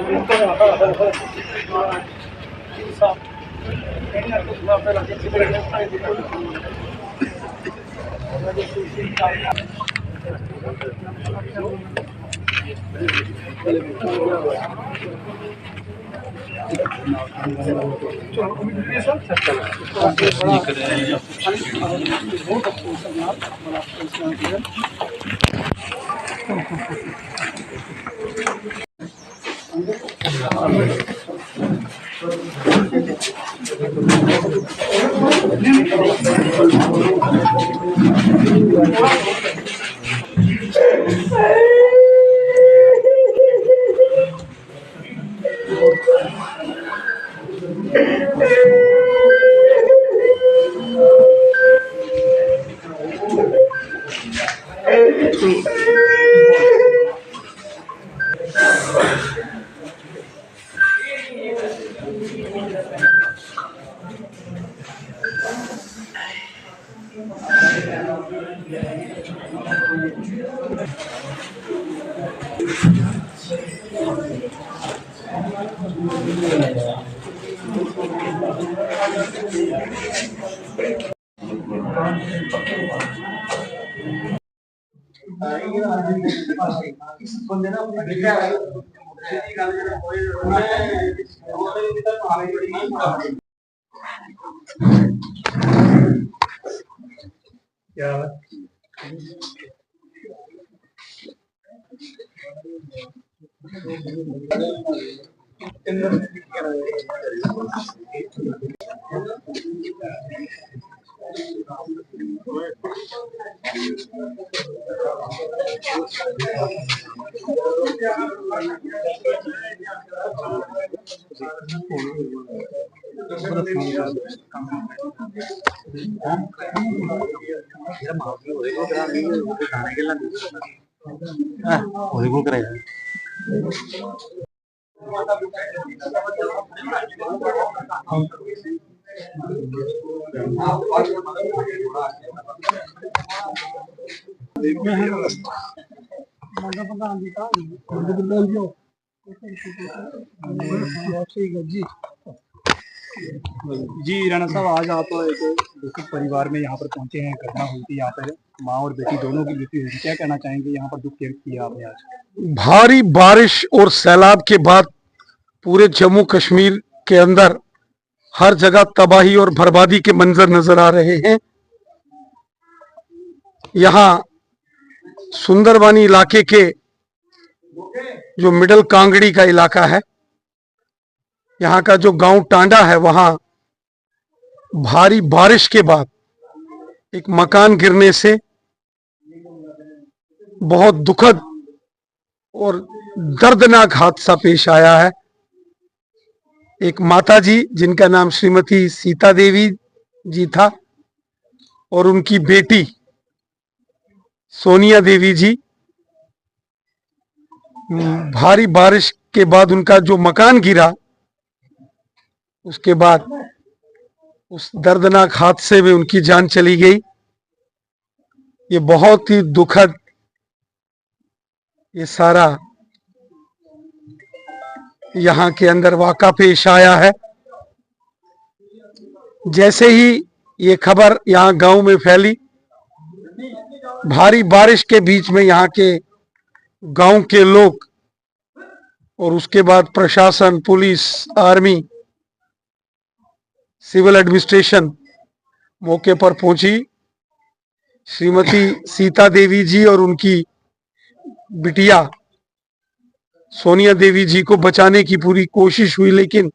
जी राणा साहब, आज आप एक दुखद परिवार में यहाँ पर पहुंचे हैं। घटना हुई थी यहाँ पर, माँ और बेटी दोनों की मृत्यु हुई थी। क्या कहना चाहेंगे, यहाँ पर दुख व्यक्त किया आपने आज? भारी बारिश और सैलाब के बाद पूरे जम्मू कश्मीर के अंदर हर जगह तबाही और बर्बादी के मंजर नजर आ रहे हैं। यहाँ सुंदरबानी इलाके के जो मिडल कांगड़ी का इलाका है, यहाँ का जो गांव टांडा है, वहां भारी बारिश के बाद एक मकान गिरने से बहुत दुखद और दर्दनाक हादसा पेश आया है। एक माताजी जिनका नाम श्रीमती सीता देवी जी था और उनकी बेटी सोनिया देवी जी, भारी बारिश के बाद उनका जो मकान गिरा, उसके बाद उस दर्दनाक हादसे में उनकी जान चली गई। ये बहुत ही दुखद ये सारा यहाँ के अंदर वाक़ा पेश आया है। जैसे ही ये खबर यहाँ गांव में फैली, भारी बारिश के बीच में यहाँ के गांव के लोग और उसके बाद प्रशासन, पुलिस, आर्मी, सिविल एडमिनिस्ट्रेशन मौके पर पहुंची। श्रीमती सीता देवी जी और उनकी बिटिया सोनिया देवी जी को बचाने की पूरी कोशिश हुई, लेकिन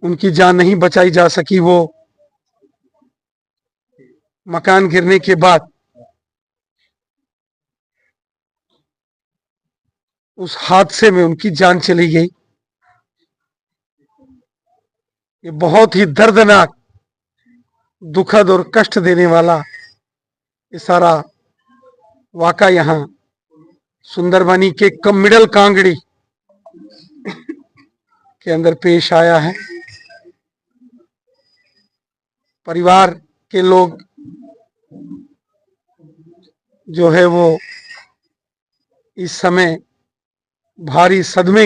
उनकी जान नहीं बचाई जा सकी। वो मकान गिरने के बाद उस हादसे में उनकी जान चली गई। ये बहुत ही दर्दनाक, दुखद और कष्ट देने वाला ये सारा वाक़ा यहाँ सुंदरबानी के मिडल कांगड़ी के अंदर पेश आया है। परिवार के लोग जो है वो इस समय भारी सदमे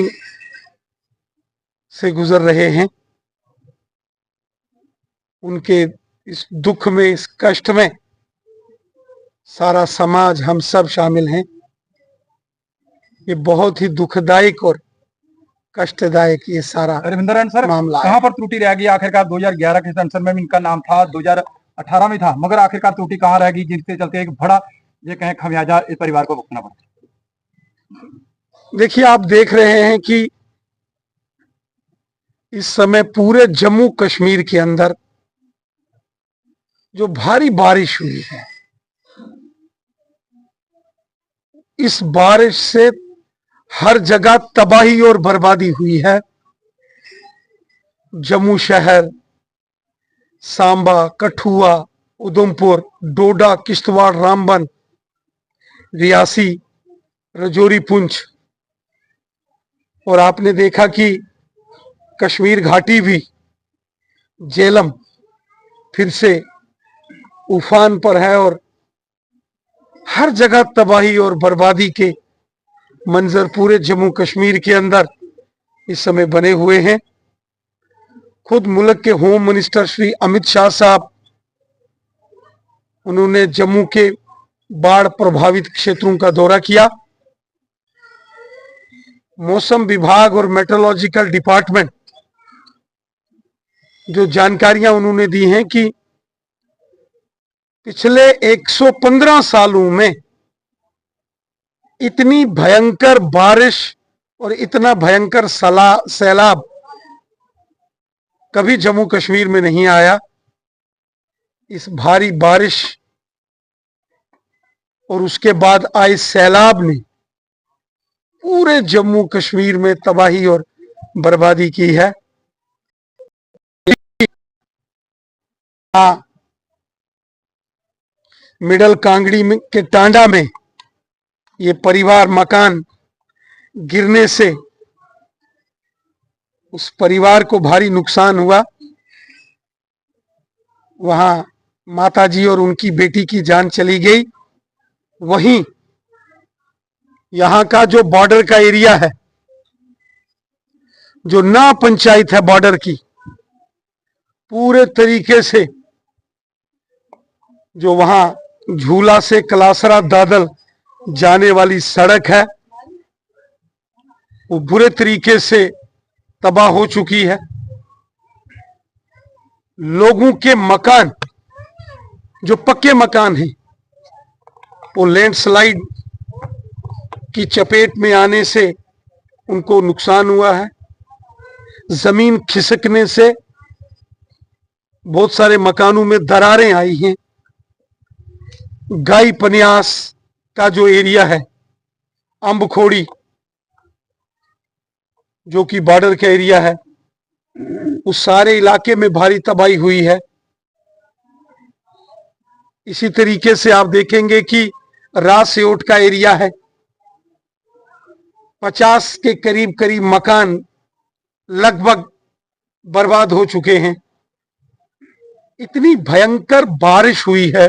से गुजर रहे हैं। उनके इस दुख में, इस कष्ट में सारा समाज, हम सब शामिल हैं। ये बहुत ही दुखदायक और कष्टदायक ये सारा रविंद्रन सर मामला है। कहाँ पर त्रुटि रह गई? आखिरकार 2011 के सेंसर में इनका नाम था, 2018 में था, मगर आखिरकार त्रुटि कहाँ रह गई जिसके चलते एक बड़ा ये कहें खमियाजा इस परिवार को भुगतना पड़ा? देखिए, आप देख रहे हैं कि इस समय पूरे जम्मू कश्मीर के अंदर जो भारी बारिश हुई है, इस बारिश से हर जगह तबाही और बर्बादी हुई है। जम्मू शहर, सांबा, कठुआ, उधमपुर, डोडा, किश्तवाड़, रामबन, रियासी, रजौरी, पुंछ, और आपने देखा कि कश्मीर घाटी भी, झेलम फिर से उफान पर है और हर जगह तबाही और बर्बादी के मंजर पूरे जम्मू कश्मीर के अंदर इस समय बने हुए हैं। खुद मुल्क के होम मिनिस्टर श्री अमित शाह साहब, उन्होंने जम्मू के बाढ़ प्रभावित क्षेत्रों का दौरा किया। मौसम विभाग और मेट्रोलॉजिकल डिपार्टमेंट जो जानकारियां उन्होंने दी हैं कि पिछले 115 सालों में इतनी भयंकर बारिश और इतना भयंकर सैलाब कभी जम्मू कश्मीर में नहीं आया। इस भारी बारिश और उसके बाद आए सैलाब ने पूरे जम्मू कश्मीर में तबाही और बर्बादी की है। मिडल कांगड़ी के टांडा में ये परिवार, मकान गिरने से उस परिवार को भारी नुकसान हुआ। वहां माताजी और उनकी बेटी की जान चली गई। वहीं यहां का जो बॉर्डर का एरिया है, जो ना पंचायत है बॉर्डर की, पूरे तरीके से जो वहां झूला से कलासरा दादल जाने वाली सड़क है, वो बुरे तरीके से तबाह हो चुकी है। लोगों के मकान, जो पक्के मकान हैं, वो लैंडस्लाइड की चपेट में आने से उनको नुकसान हुआ है। जमीन खिसकने से बहुत सारे मकानों में दरारें आई हैं। गाई पन्यास का जो एरिया है, अंबखोड़ी जो कि बॉर्डर का एरिया है, उस सारे इलाके में भारी तबाही हुई है। इसी तरीके से आप देखेंगे कि रासेओट का एरिया है, 50 के करीब करीब मकान लगभग बर्बाद हो चुके हैं। इतनी भयंकर बारिश हुई है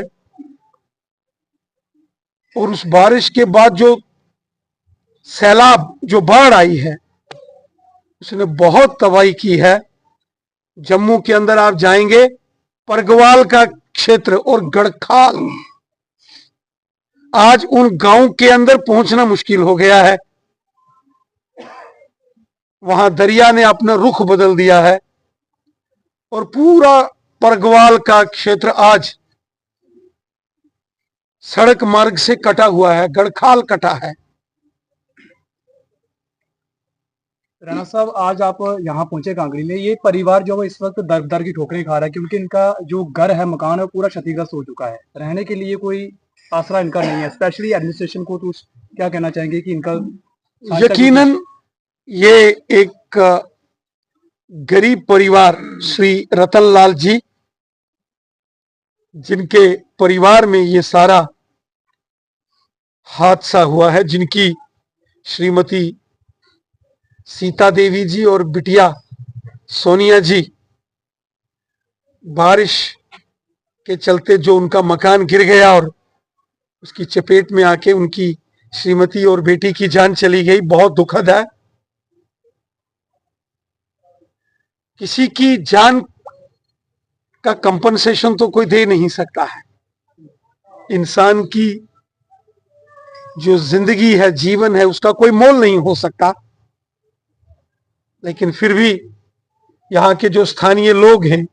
और उस बारिश के बाद जो सैलाब, जो बाढ़ आई है, उसने बहुत तबाही की है। जम्मू के अंदर आप जाएंगे, परगवाल का क्षेत्र और गढ़खाल, आज उन गांव के अंदर पहुंचना मुश्किल हो गया है। वहां दरिया ने अपना रुख बदल दिया है और पूरा परगवाल का क्षेत्र आज सड़क मार्ग से कटा हुआ है, गढ़खाल कटा है। राणा साहब, आज आप यहाँ पहुंचे कांगड़ी में, ये परिवार जो है इस वक्त दर दर की ठोकरें खा रहा है क्योंकि इनका जो घर है, मकान है, पूरा क्षतिग्रस्त हो चुका है। रहने के लिए कोई आसरा इनका नहीं है। स्पेशली एडमिनिस्ट्रेशन को तो क्या कहना चाहेंगे कि इनका यकीनन ये एक गरीब परिवार, श्री रतनलाल जी, जिनके परिवार में ये सारा हादसा हुआ है, जिनकी श्रीमती सीता देवी जी और बिटिया सोनिया जी, बारिश के चलते जो उनका मकान गिर गया और उसकी चपेट में आके उनकी श्रीमती और बेटी की जान चली गई, बहुत दुखद है। किसी की जान का कंपनसेशन तो कोई दे नहीं सकता है। इंसान की जो जिंदगी है, जीवन है, उसका कोई मोल नहीं हो सकता। लेकिन फिर भी यहाँ के जो स्थानीय लोग हैं,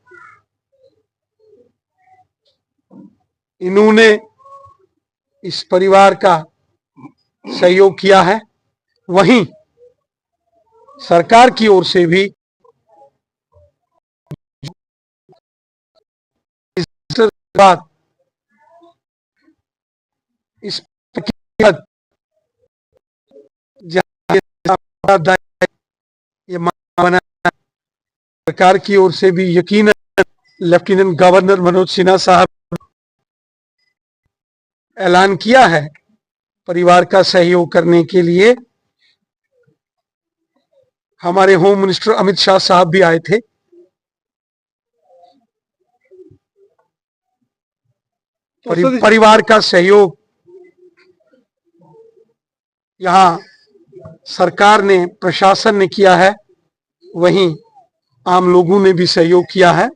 इन्होंने इस परिवार का सहयोग किया है। वहीं सरकार की ओर से भी बात इस ये माना सरकार की ओर से भी यकीनन लेफ्टिनेंट गवर्नर मनोज सिन्हा साहब ऐलान किया है परिवार का सहयोग करने के लिए। हमारे होम मिनिस्टर अमित शाह साहब भी आए थे। परिवार का सहयोग यहां सरकार ने, प्रशासन ने किया है, वहीं आम लोगों ने भी सहयोग किया है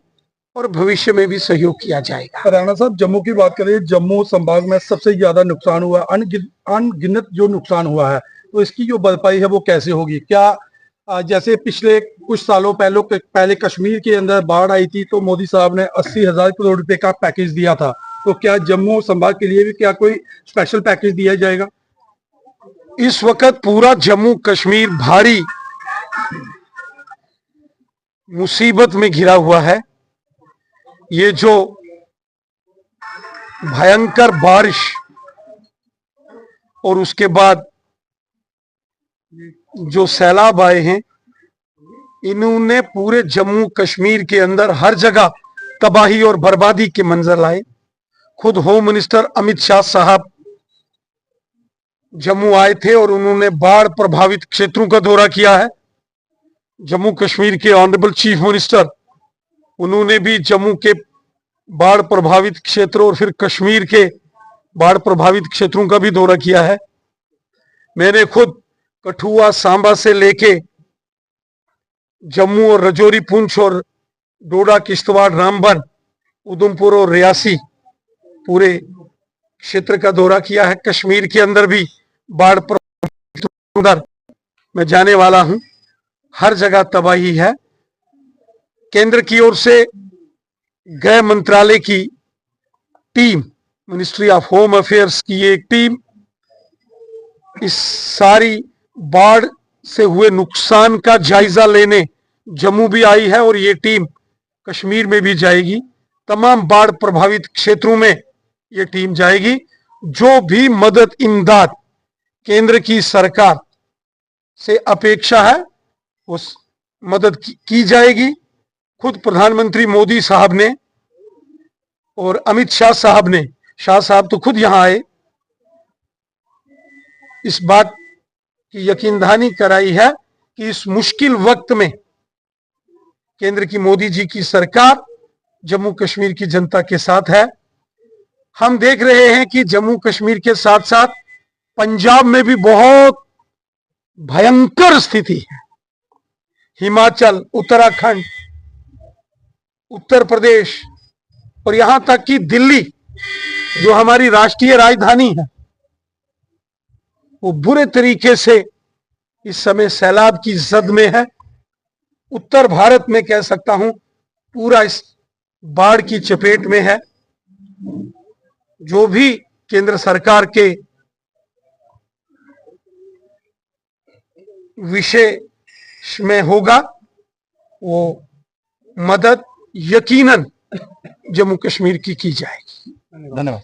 और भविष्य में भी सहयोग किया जाएगा। राणा साहब, जम्मू की बात करें, जम्मू संभाग में सबसे ज्यादा नुकसान हुआ, अनगिनत जो नुकसान हुआ है, तो इसकी जो भरपाई है वो कैसे होगी? क्या जैसे पिछले कुछ सालों पहले कश्मीर के अंदर बाढ़ आई थी तो मोदी साहब ने 80,000 करोड़ रुपए का पैकेज दिया था, तो क्या जम्मू संभाग के लिए भी क्या कोई स्पेशल पैकेज दिया जाएगा? इस वक्त पूरा जम्मू कश्मीर भारी मुसीबत में घिरा हुआ है। ये जो भयंकर बारिश और उसके बाद जो सैलाब आए हैं, इन्होंने पूरे जम्मू कश्मीर के अंदर हर जगह तबाही और बर्बादी के मंजर लाए। खुद होम मिनिस्टर अमित शाह साहब जम्मू आए थे और उन्होंने बाढ़ प्रभावित क्षेत्रों का दौरा किया है। जम्मू कश्मीर के ऑनरेबल चीफ मिनिस्टर, उन्होंने भी जम्मू के बाढ़ प्रभावित क्षेत्रों और फिर कश्मीर के बाढ़ प्रभावित क्षेत्रों का भी दौरा किया है। मैंने खुद कठुआ, सांबा से लेके जम्मू और रजौरी, पुंछ और डोडा, किश्तवाड़, रामबन, उधमपुर और रियासी पूरे क्षेत्र का दौरा किया है। कश्मीर के अंदर भी बाढ़ अंदर मैं जाने वाला हूं, हर जगह तबाही है। केंद्र की ओर से गृह मंत्रालय की team, ministry of home affairs की एक टीम इस सारी बाढ़ से हुए नुकसान का जायजा लेने जम्मू भी आई है और ये टीम कश्मीर में भी जाएगी। तमाम बाढ़ प्रभावित क्षेत्रों में ये टीम जाएगी। जो भी मदद, इमदाद केंद्र की सरकार से अपेक्षा है उस मदद की जाएगी। खुद प्रधानमंत्री मोदी साहब ने और अमित शाह साहब ने, शाह साहब तो खुद यहां आए, इस बात की यकीन दहानी कराई है कि इस मुश्किल वक्त में केंद्र की मोदी जी की सरकार जम्मू कश्मीर की जनता के साथ है। हम देख रहे हैं कि जम्मू कश्मीर के साथ साथ पंजाब में भी बहुत भयंकर स्थिति है। हिमाचल, उत्तराखंड, उत्तर प्रदेश और यहां तक कि दिल्ली, जो हमारी राष्ट्रीय राजधानी है, वो बुरे तरीके से इस समय सैलाब की जद में है। उत्तर भारत में कह सकता हूं पूरा इस बाढ़ की चपेट में है। जो भी केंद्र सरकार के विषय में होगा वो मदद यकीनन जम्मू कश्मीर की जाएगी। धन्यवाद।